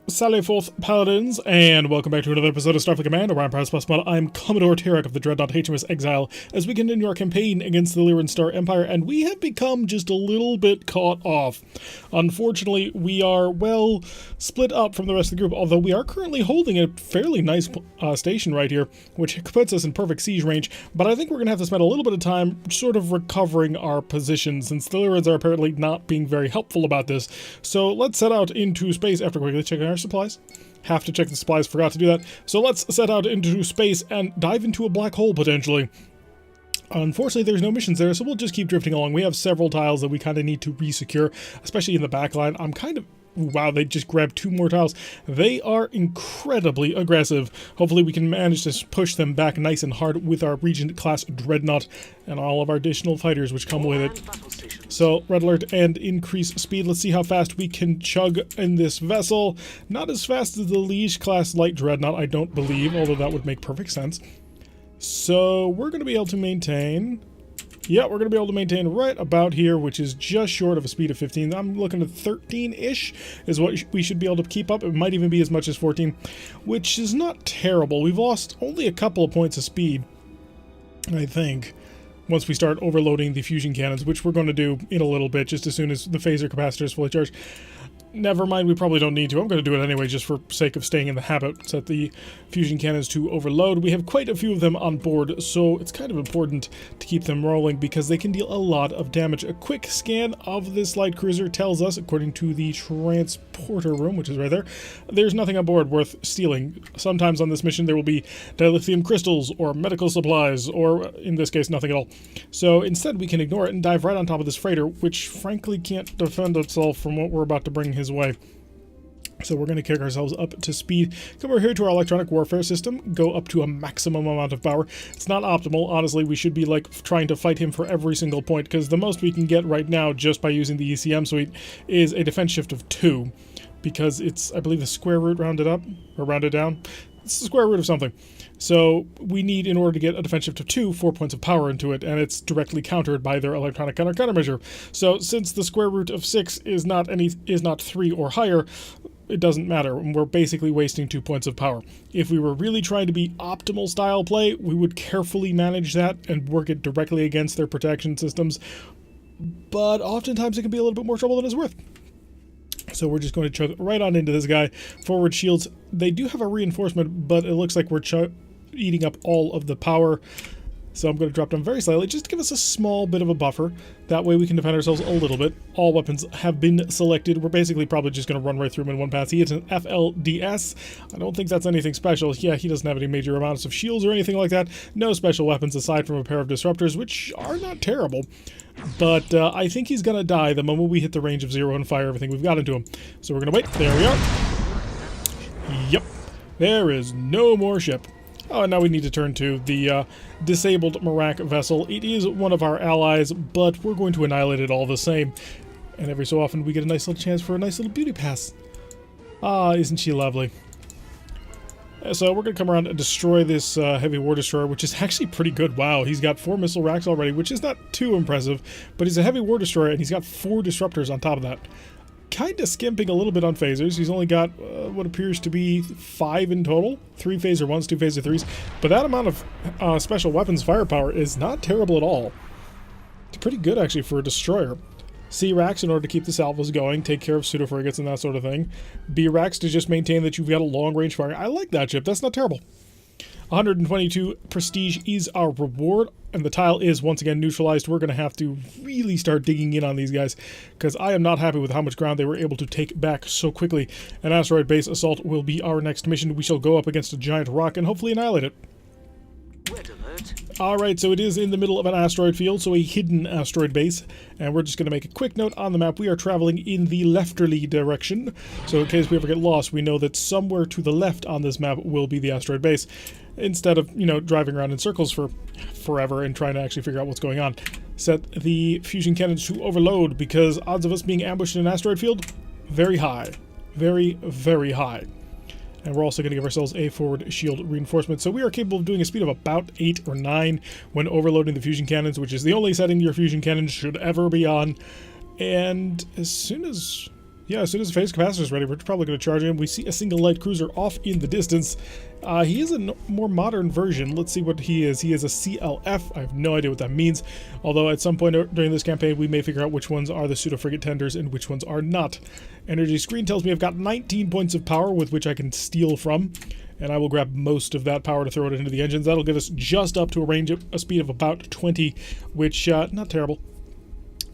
Sally Forth Paladins, and welcome back to another episode of Starfleet Command, Orion Pirates Plus Mod. I'm Commodore Tarek of the Dreadnought HMS Exile, as we continue our campaign against the Lyran Star Empire, and we have become just a little bit caught off. Unfortunately, we are, well, split up from the rest of the group, although we are currently holding a fairly nice station right here, which puts us in perfect siege range, but I think we're going to have to spend a little bit of time sort of recovering our position, since the Lyrans are apparently not being very helpful about this. So let's set out into space after quickly checking our supplies. Have to check the supplies, forgot to do that. So let's set out into space and dive into a black hole, potentially. Unfortunately, there's no missions there, so we'll just keep drifting along. We have several tiles that we kind of need to resecure, especially in the back line. I'm kind of... Wow, they just grabbed 2 more tiles. They are incredibly aggressive. Hopefully we can manage to push them back nice and hard with our Regent-class Dreadnought and all of our additional fighters which come with it. So, red alert and increase speed. Let's see how fast we can chug in this vessel. Not as fast as the Liege-class Light Dreadnought, I don't believe, although that would make perfect sense. So, we're going to be able to maintain... Yeah, we're going to be able to maintain right about here, which is just short of a speed of 15. I'm looking at 13-ish is what we should be able to keep up. It might even be as much as 14, which is not terrible. We've lost only a couple of points of speed, I think, once we start overloading the fusion cannons, which we're going to do in a little bit, just as soon as the phaser capacitor is fully charged. Never mind, we probably don't need to. I'm going to do it anyway, just for sake of staying in the habit. Set the fusion cannons to overload. We have quite a few of them on board, so it's kind of important to keep them rolling because they can deal a lot of damage. A quick scan of this light cruiser tells us, according to the transporter room, which is right there, there's nothing on board worth stealing. Sometimes on this mission there will be dilithium crystals or medical supplies, or in this case, nothing at all. So instead we can ignore it and dive right on top of this freighter, which frankly can't defend itself from what we're about to bring his way. So we're going to kick ourselves up to speed. Come over here to our electronic warfare system, go up to a maximum amount of power. It's not optimal, honestly. We should be like trying to fight him for every single point, because the most we can get right now just by using the ECM suite is a defense shift of 2, because it's, I believe, the square root rounded up or rounded down. It's the square root of something. So we need, in order to get a defense shift of 2, 4 points of power into it, and it's directly countered by their electronic countermeasure. So since the square root of 6 is not 3 or higher, it doesn't matter. We're basically wasting 2 points of power. If we were really trying to be optimal style play, we would carefully manage that and work it directly against their protection systems. But oftentimes it can be a little bit more trouble than it's worth. So we're just going to chug right on into this guy. Forward shields, they do have a reinforcement, but it looks like we're eating up all of the power. So I'm going to drop down very slightly, just to give us a small bit of a buffer. That way we can defend ourselves a little bit. All weapons have been selected. We're basically probably just going to run right through him in one pass. He hits an FLDS. I don't think that's anything special. Yeah, he doesn't have any major amounts of shields or anything like that. No special weapons aside from a pair of disruptors, which are not terrible. But I think he's going to die the moment we hit the range of 0 and fire everything we've got into him. So we're going to wait. There we are. Yep. There is no more ship. Oh, and now we need to turn to the disabled Marak vessel. It is one of our allies, but we're going to annihilate it all the same. And every so often we get a nice little chance for a nice little beauty pass. Ah, isn't she lovely? So we're going to come around and destroy this heavy war destroyer, which is actually pretty good. Wow, he's got 4 missile racks already, which is not too impressive, but he's a heavy war destroyer, and he's got 4 disruptors on top of that. Kind of skimping a little bit on phasers. He's only got what appears to be 5 in total. 3 phaser 1s, 2 phaser 3s. But that amount of special weapons firepower is not terrible at all. It's pretty good, actually, for a destroyer. C-racks in order to keep the salvos going, take care of pseudo-frigates and that sort of thing. B-racks to just maintain that you've got a long-range fire. I like that ship. That's not terrible. 122 prestige is our reward, and the tile is once again neutralized. We're going to have to really start digging in on these guys, because I am not happy with how much ground they were able to take back so quickly. An asteroid base assault will be our next mission. We shall go up against a giant rock and hopefully annihilate it. Alright, so it is in the middle of an asteroid field, so a hidden asteroid base, and we're just going to make a quick note on the map. We are traveling in the lefterly direction, so in case we ever get lost, we know that somewhere to the left on this map will be the asteroid base, instead of, you know, driving around in circles for forever and trying to actually figure out what's going on. Set the fusion cannons to overload, because odds of us being ambushed in an asteroid field, very high. Very, very high. And we're also going to give ourselves a forward shield reinforcement. So we are capable of doing a speed of about 8 or 9 when overloading the fusion cannons, which is the only setting your fusion cannons should ever be on. And as soon as Yeah, as soon as the phase capacitor is ready, we're probably going to charge him. We see a single light cruiser off in the distance. He is a more modern version. Let's see what he is. He is a CLF. I have no idea what that means. Although at some point during this campaign, we may figure out which ones are the pseudo-frigate tenders and which ones are not. Energy screen tells me I've got 19 points of power with which I can steal from. And I will grab most of that power to throw it into the engines. That'll get us just up to a speed of about 20, which, not terrible.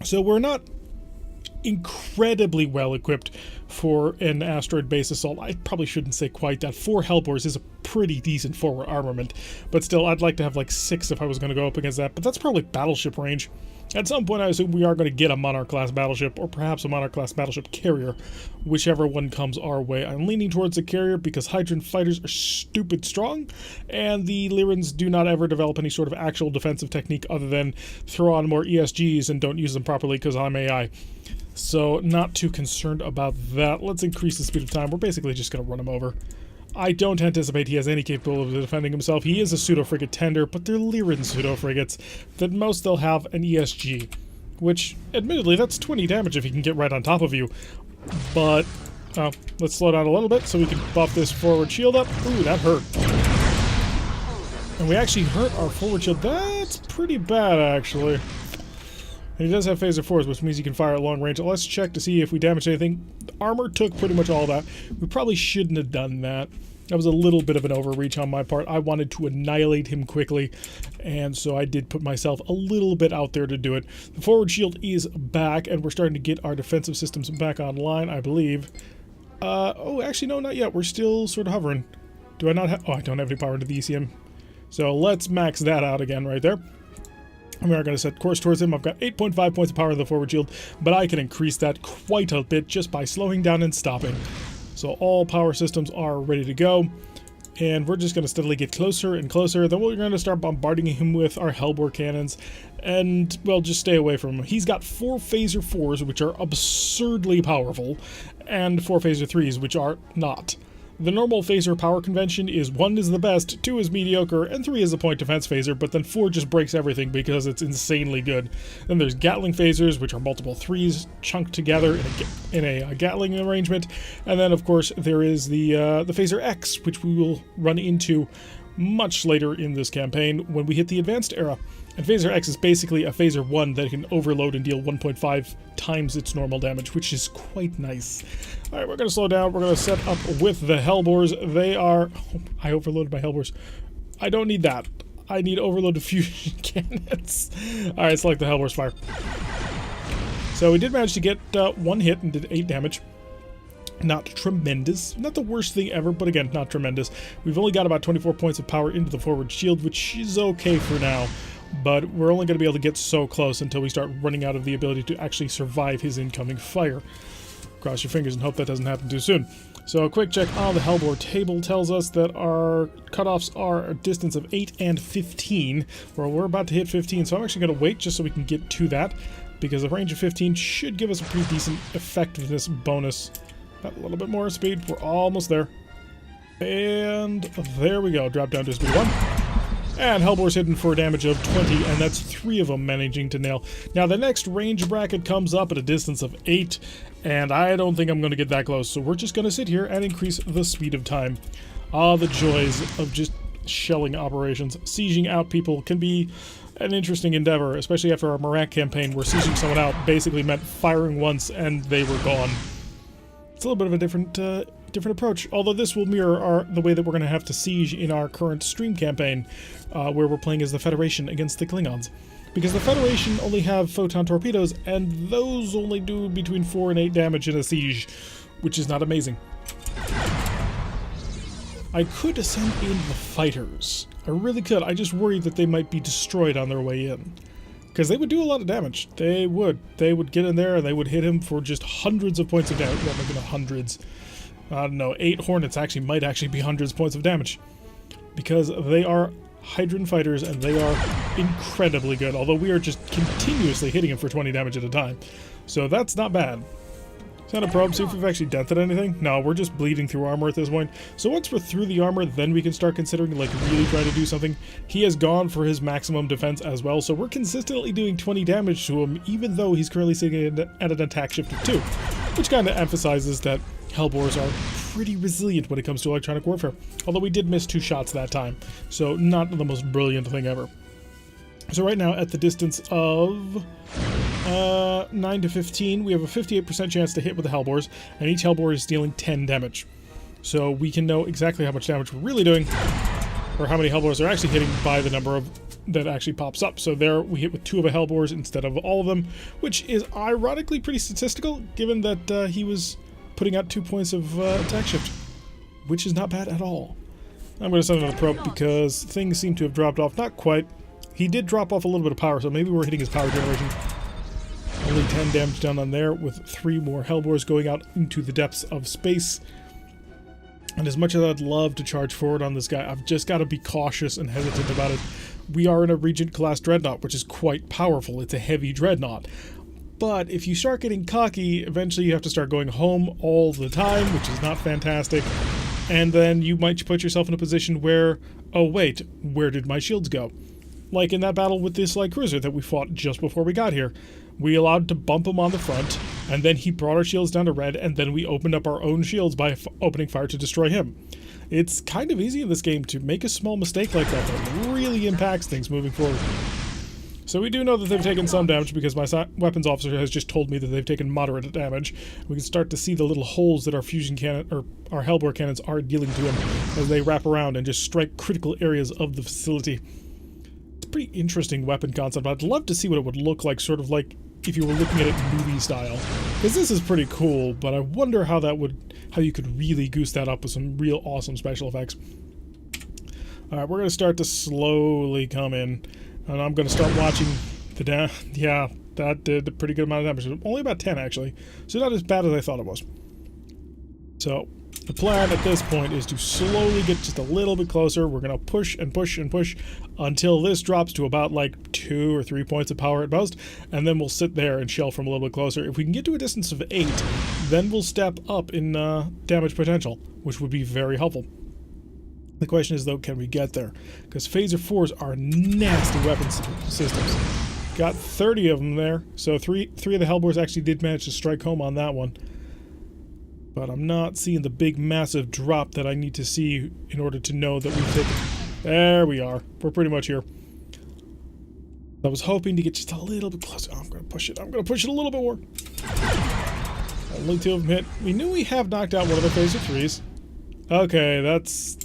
So we're not incredibly well equipped for an asteroid base assault. I probably shouldn't say quite that. 4 Hellbores is a pretty decent forward armament, but still I'd like to have like 6 if I was going to go up against that, but that's probably battleship range. At some point I assume we are going to get a Monarch class battleship, or perhaps a Monarch class battleship carrier, whichever one comes our way. I'm leaning towards the carrier because Hydran fighters are stupid strong, and the Lyrans do not ever develop any sort of actual defensive technique other than throw on more ESGs and don't use them properly because I'm AI. So not too concerned about that. Let's increase the speed of time. We're basically just going to run him over. I don't anticipate he has any capability of defending himself. He is a pseudo-frigate tender, but they're Lyran pseudo-frigates. At most they'll have an ESG, which, admittedly, that's 20 damage if he can get right on top of you. But, let's slow down a little bit so we can buff this forward shield up. Ooh, that hurt. And we actually hurt our forward shield. That's pretty bad, actually. And he does have phaser 4s, which means he can fire at long range. Let's check to see if we damaged anything. The armor took pretty much all of that. We probably shouldn't have done that. That was a little bit of an overreach on my part. I wanted to annihilate him quickly, and so I did put myself a little bit out there to do it. The forward shield is back, and we're starting to get our defensive systems back online, I believe. Oh, actually, no, not yet. We're still sort of hovering. Do I not have... Oh, I don't have any power into the ECM. So let's max that out again right there. We are going to set course towards him. I've got 8.5 points of power in the forward shield, but I can increase that quite a bit just by slowing down and stopping. So all power systems are ready to go, and we're just going to steadily get closer and closer. Then we're going to start bombarding him with our Hellbore cannons, and, well, just stay away from him. He's got 4 phaser 4s, which are absurdly powerful, and 4 phaser 3s, which are not. The normal phaser power convention is 1 is the best, 2 is mediocre, and 3 is a point defense phaser, but then 4 just breaks everything because it's insanely good. Then there's Gatling phasers, which are multiple 3s chunked together in a Gatling arrangement, and then of course there is the phaser X, which we will run into much later in this campaign when we hit the advanced era. And Phaser X is basically a Phaser 1 that can overload and deal 1.5 times its normal damage, which is quite nice. Alright, we're going to slow down. We're going to set up with the Hellbores. They are... Oh, I overloaded my Hellbores. I don't need that. I need overloaded fusion cannons. Alright, select the Hellbores fire. So we did manage to get 1 hit and did 8 damage. Not tremendous. Not the worst thing ever, but again, not tremendous. We've only got about 24 points of power into the forward shield, which is okay for now. But we're only going to be able to get so close until we start running out of the ability to actually survive his incoming fire. Cross your fingers and hope that doesn't happen too soon. So a quick check on the Hellbore table tells us that our cutoffs are a distance of 8 and 15. Well, we're about to hit 15, so I'm actually going to wait just so we can get to that, because a range of 15 should give us a pretty decent effectiveness bonus. A little bit more speed. We're almost there. And there we go. Drop down to speed 1. And Hellbore's hidden for a damage of 20, and that's 3 of them managing to nail. Now, the next range bracket comes up at a distance of 8, and I don't think I'm going to get that close, so we're just going to sit here and increase the speed of time. Ah, the joys of just shelling operations. Sieging out people can be an interesting endeavor, especially after our Marak campaign, where sieging someone out basically meant firing once and they were gone. It's a little bit of a different approach, although this will mirror the way that we're going to have to siege in our current stream campaign, where we're playing as the Federation against the Klingons. Because the Federation only have photon torpedoes, and those only do between 4 and 8 damage in a siege, which is not amazing. I could send in the fighters. I really could. I just worry that they might be destroyed on their way in. Because they would do a lot of damage. They would. They would get in there and they would hit him for just hundreds of points of damage. Well, maybe not hundreds. I don't know. 8 Hornets might actually be hundreds of points of damage. Because they are Hydran fighters and they are incredibly good. Although we are just continuously hitting him for 20 damage at a time. So that's not bad. Send a probe, see if we've actually dented anything. No, we're just bleeding through armor at this point. So once we're through the armor, then we can start considering, like, really trying to do something. He has gone for his maximum defense as well, so we're consistently doing 20 damage to him, even though he's currently sitting at an attack shift of 2. which kind of emphasizes that Hellbores are pretty resilient when it comes to electronic warfare. Although we did miss 2 shots that time, so not the most brilliant thing ever. So right now, at the distance of 9 to 15, we have a 58% chance to hit with the Hellbores, and each Hellbore is dealing 10 damage. So we can know exactly how much damage we're really doing, or how many Hellbores are actually hitting by the number of that actually pops up. So there we hit with 2 of the Hellbores instead of all of them, which is ironically pretty statistical, given that he was putting out 2 points of attack shift, which is not bad at all. I'm going to send another probe because things seem to have dropped off. Not quite. He did drop off a little bit of power, so maybe we're hitting his power generation. Only 10 damage done on there, with 3 more Hellbores going out into the depths of space. And as much as I'd love to charge forward on this guy, I've just got to be cautious and hesitant about it. We are in a Regent-class Dreadnought, which is quite powerful. It's a heavy Dreadnought. But if you start getting cocky, eventually you have to start going home all the time, which is not fantastic. And then you might put yourself in a position where, oh wait, where did my shields go? Like in that battle with this light cruiser that we fought just before we got here. We allowed to bump him on the front, and then he brought our shields down to red, and then we opened up our own shields by opening fire to destroy him. It's kind of easy in this game to make a small mistake like that that really impacts things moving forward. So we do know that they've taken some damage because my weapons officer has just told me that they've taken moderate damage. We can start to see the little holes that our fusion cannon, or our Hellbore cannons, are dealing to him as they wrap around and just strike critical areas of the facility. It's a pretty interesting weapon concept. I'd love to see what it would look like, sort of like if you were looking at it movie style. Because this is pretty cool, but I wonder how you could really goose that up with some real awesome special effects. Alright, we're going to start to slowly come in. And I'm going to start watching the down. Yeah, that did a pretty good amount of damage. Only about 10, actually. So not as bad as I thought it was. So the plan at this point is to slowly get just a little bit closer. We're going to push and push and push until this drops to about like 2 or 3 points of power at most. And then we'll sit there and shell from a little bit closer. If we can get to a distance of 8, then we'll step up in damage potential, which would be very helpful. The question is, though, can we get there? Because Phaser 4s are nasty weapon systems. Got 30 of them there, so three of the Hellbores actually did manage to strike home on that one. But I'm not seeing the big, massive drop that I need to see in order to know that we've taken... There we are. We're pretty much here. I was hoping to get just a little bit closer. Oh, I'm going to push it. I'm going to push it a little bit more. Only 2 of them hit. We knew we have knocked out one of the Phaser 3s. Okay, that's...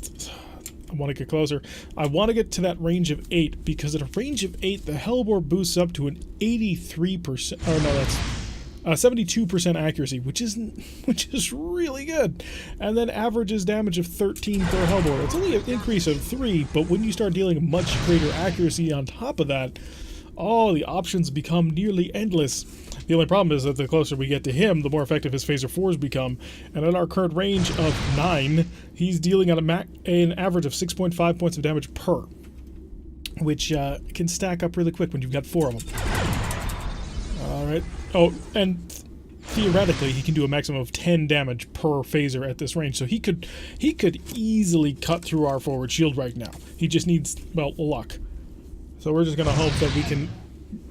I want to get closer. I want to get to that range of 8, because at a range of 8, the Hellbore boosts up to an 83%... Oh, no, that's 72% accuracy, which is really good. And then averages damage of 13 per Hellbore. It's only an increase of 3, but when you start dealing much greater accuracy on top of that, oh, the options become nearly endless. The only problem is that the closer we get to him, the more effective his Phaser 4s become. And at our current range of 9, he's dealing at an average of 6.5 points of damage per, which can stack up really quick when you've got 4 of them. Alright. Oh, and theoretically, he can do a maximum of 10 damage per Phaser at this range, so he could easily cut through our forward shield right now. He just needs, well, luck. So we're just going to hope that we can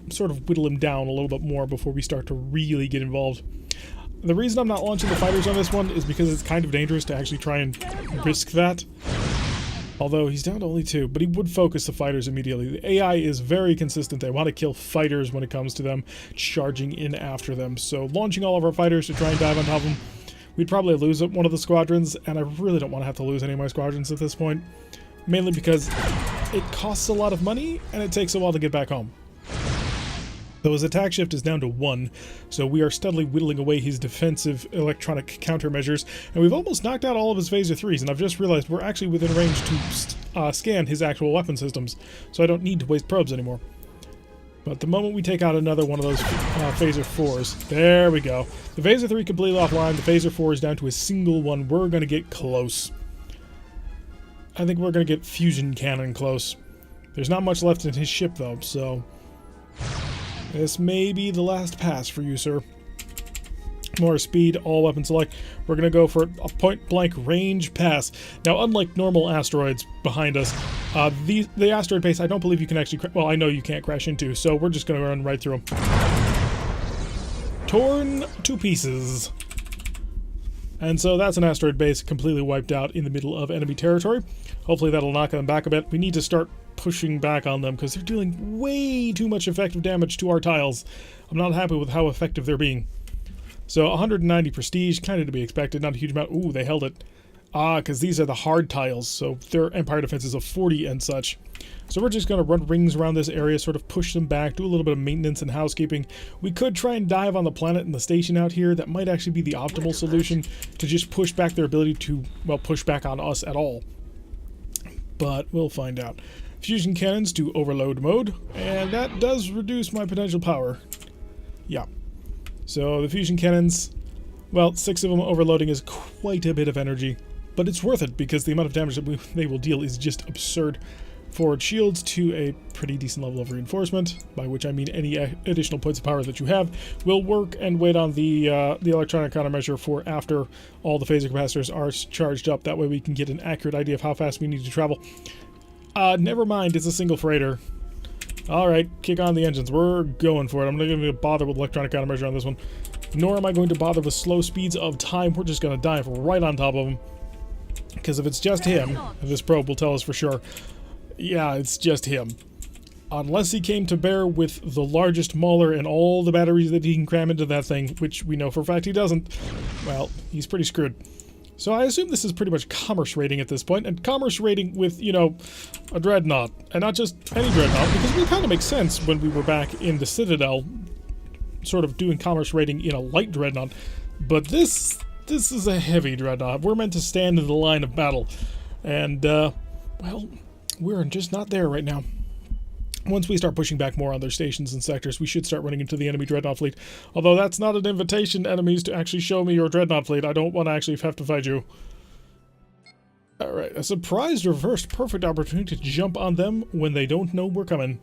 sort of whittle him down a little bit more before we start to really get involved. The reason I'm not launching the fighters on this one is because it's kind of dangerous to actually try and risk that. Although he's down to only 2, but he would focus the fighters immediately. The AI is very consistent. They want to kill fighters when it comes to them charging in after them. So launching all of our fighters to try and dive on top of them, we'd probably lose one of the squadrons, and I really don't want to have to lose any of my squadrons at this point. Mainly because it costs a lot of money, and it takes a while to get back home. Though his attack shift is down to 1, so we are steadily whittling away his defensive electronic countermeasures, and we've almost knocked out all of his Phaser 3s, and I've just realized we're actually within range to scan his actual weapon systems, so I don't need to waste probes anymore. But the moment we take out another one of those Phaser 4s, there we go. The Phaser 3 completely offline, the Phaser 4 is down to a single one. We're going to get close. I think we're going to get fusion cannon close. There's not much left in his ship, though, so... This may be the last pass for you, sir. More speed, all weapons select. We're going to go for a point-blank range pass. Now, unlike normal asteroids behind us, the asteroid base, I don't believe you can actually... Well, I know you can't crash into, so we're just going to run right through them. Torn to pieces. And so that's an asteroid base completely wiped out in the middle of enemy territory. Hopefully that'll knock them back a bit. We need to start pushing back on them because they're dealing way too much effective damage to our tiles. I'm not happy with how effective they're being. So 190 prestige, kind of to be expected, not a huge amount. Ooh, they held it. Because these are the hard tiles, so their Empire defense is of 40 and such. So we're just going to run rings around this area, sort of push them back, do a little bit of maintenance and housekeeping. We could try and dive on the planet and the station out here. That might actually be the optimal solution to just push back their ability to, well, push back on us at all. But we'll find out. Fusion cannons to overload mode, and that does reduce my potential power. Yeah. So the fusion cannons, well, 6 of them overloading is quite a bit of energy. But it's worth it because the amount of damage that they will deal is just absurd. Forward shields to a pretty decent level of reinforcement, by which I mean any additional points of power that you have will work, and wait on the electronic countermeasure for after all the phaser capacitors are charged up. That way we can get an accurate idea of how fast we need to travel. Never mind, it's a single freighter. Alright, kick on the engines. We're going for it. I'm not going to bother with electronic countermeasure on this one. Nor am I going to bother with slow speeds of time. We're just going to dive right on top of them. Because if it's just him, this probe will tell us for sure, yeah, it's just him. Unless he came to bear with the largest mauler and all the batteries that he can cram into that thing, which we know for a fact he doesn't, well, he's pretty screwed. So I assume this is pretty much commerce rating at this point, and commerce rating with, you know, a dreadnought. And not just any dreadnought, because it kind of makes sense when we were back in the Citadel, sort of doing commerce rating in a light dreadnought. But this is a heavy dreadnought. We're meant to stand in the line of battle. And, well, we're just not there right now. Once we start pushing back more on their stations and sectors, we should start running into the enemy dreadnought fleet. Although that's not an invitation, enemies, to actually show me your dreadnought fleet. I don't want to actually have to fight you. Alright, a surprised reverse perfect opportunity to jump on them when they don't know we're coming.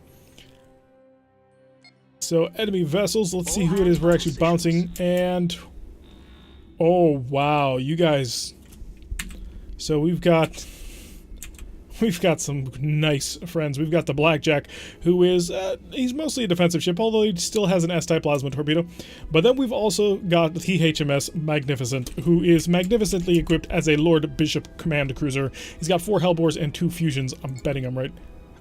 So, enemy vessels, let's see who it is we're actually bouncing, and... oh, wow, you guys. So we've got some nice friends. We've got the Blackjack, who is, he's mostly a defensive ship, although he still has an S-type plasma torpedo. But then we've also got the HMS Magnificent, who is magnificently equipped as a Lord Bishop command cruiser. He's got 4 Hellbores and 2 fusions. I'm betting I'm right.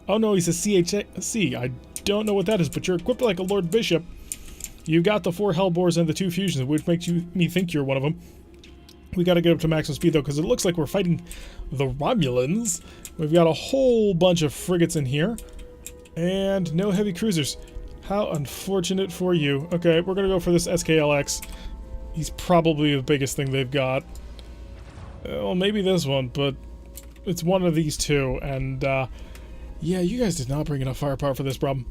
Oh no, he's a CHC. I don't know what that is, but you're equipped like a Lord Bishop. You've got the 4 Hellbores and the 2 fusions, which makes me think you're one of them. We gotta get up to maximum speed though, because it looks like we're fighting the Romulans. We've got a whole bunch of frigates in here, and no heavy cruisers. How unfortunate for you. Okay, we're gonna go for this SKLX. He's probably the biggest thing they've got. Well, maybe this one, but it's one of these two, and yeah, you guys did not bring enough firepower for this problem.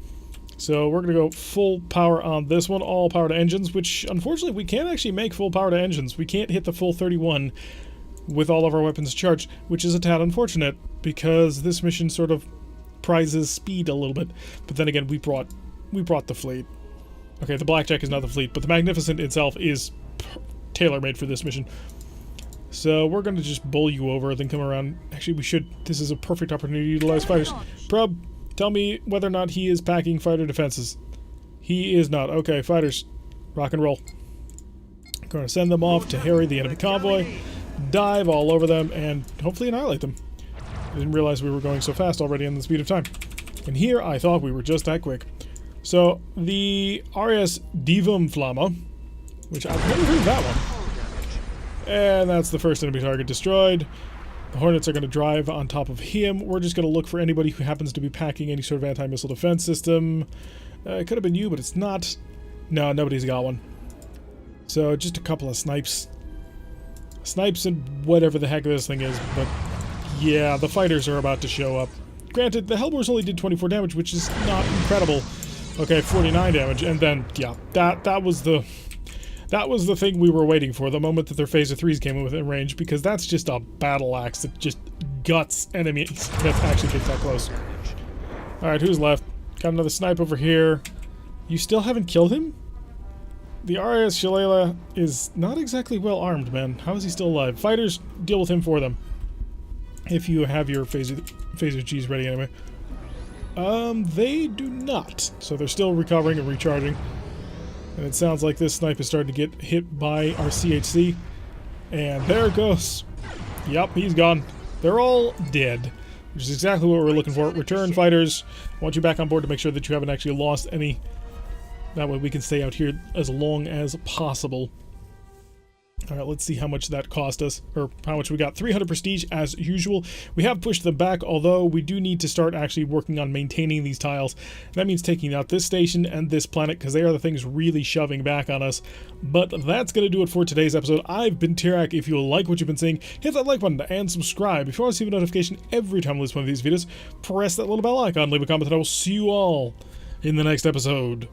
So we're going to go full power on this one, all power to engines, which unfortunately we can't actually make full power to engines. We can't hit the full 31 with all of our weapons charged, which is a tad unfortunate because this mission sort of prizes speed a little bit. But then again, we brought the fleet. Okay, the Blackjack is not the fleet, but the Magnificent itself is tailor-made for this mission. So we're going to just bowl you over, then come around. Actually, we should. This is a perfect opportunity to utilize fighters. Probe. Tell me whether or not he is packing fighter defenses. He is not. Okay, fighters. Rock and roll. I'm going to send them off to harry the enemy convoy, dive all over them, and hopefully annihilate them. I didn't realize we were going so fast already in the speed of time. And here, I thought we were just that quick. So, the RS Divum Flamma, which I've never heard of that one. And that's the first enemy target destroyed. The Hornets are going to drive on top of him. We're just going to look for anybody who happens to be packing any sort of anti-missile defense system. It could have been you, but it's not. No, nobody's got one. So just a couple of snipes. Snipes and whatever the heck this thing is. But yeah, the fighters are about to show up. Granted, the Hellbores only did 24 damage, which is not incredible. Okay, 49 damage. And then, yeah, that was the thing we were waiting for, the moment that their Phaser 3s came within range, because that's just a battle axe that just guts enemies that actually get that close. Alright, who's left? Got another snipe over here. You still haven't killed him? The RAS Shalala is not exactly well armed, man. How is he still alive? Fighters, deal with him for them. If you have your Phaser Gs ready anyway. They do not. So they're still recovering and recharging. And it sounds like this snipe is starting to get hit by our CHC. And there it goes. Yep, he's gone. They're all dead, which is exactly what we're looking for. Return fighters. I want you back on board to make sure that you haven't actually lost any. That way we can stay out here as long as possible. Alright, let's see how much that cost us, or how much we got. 300 prestige as usual. We have pushed them back, although we do need to start actually working on maintaining these tiles. That means taking out this station and this planet, because they are the things really shoving back on us. But that's going to do it for today's episode. I've been Tirak. If you like what you've been seeing, hit that like button and subscribe. If you want to see a notification every time I release one of these videos, press that little bell icon, leave a comment, and I will see you all in the next episode.